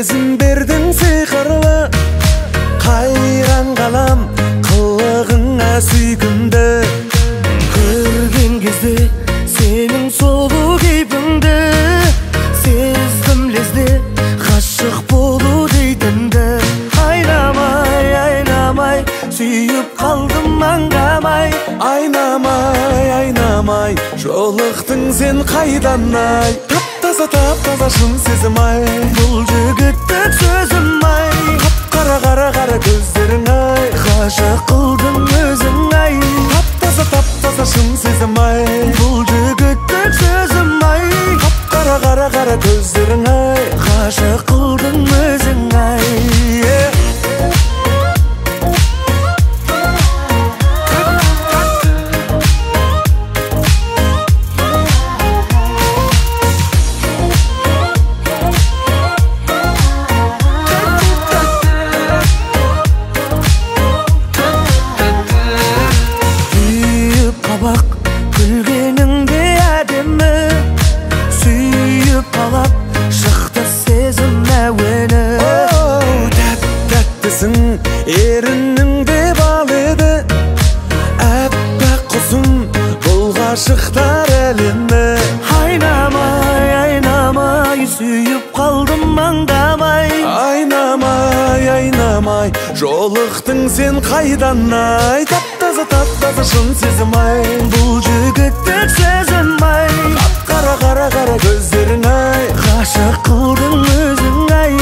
сезім бердің сиқырлы, қайран қалам қылығыңа сүйкімді. Көрген кезде сенің сұлу кейпіңді, сездім лезде ғашық болу дейтінді. Айнамай, айнамай, сүйіп қалдым аңдамай. Айнамай, айнамай, жолықтың сен қайдан ай. Тап-таза шын сезім ай. Бұл жігіттік сөзім ай. Қара көздерің ай. Ғашық қылдың өзің ай. Тап-таза шын сезім ай. Бұл жігіттік сөзім ай. Қара көздерің ай. Ғашық қылдың өзің ай. Бақ күлгеніңде әдемі, сүйіп қалап шықты сезім әуені. Тәттісің, ерініңде бал еді, әппақ құсым бұл ғашықтар әлемі. Айнамай, айнамай, сүйіп қалдым аңдамай. Айнамай, айнамай, жолықтың сен қайдан ай. Тап-таза шын сезім ай. Бұл жігіттік сөзім ай. Қара көздерің ай. Ғашық қылдың өзің ай.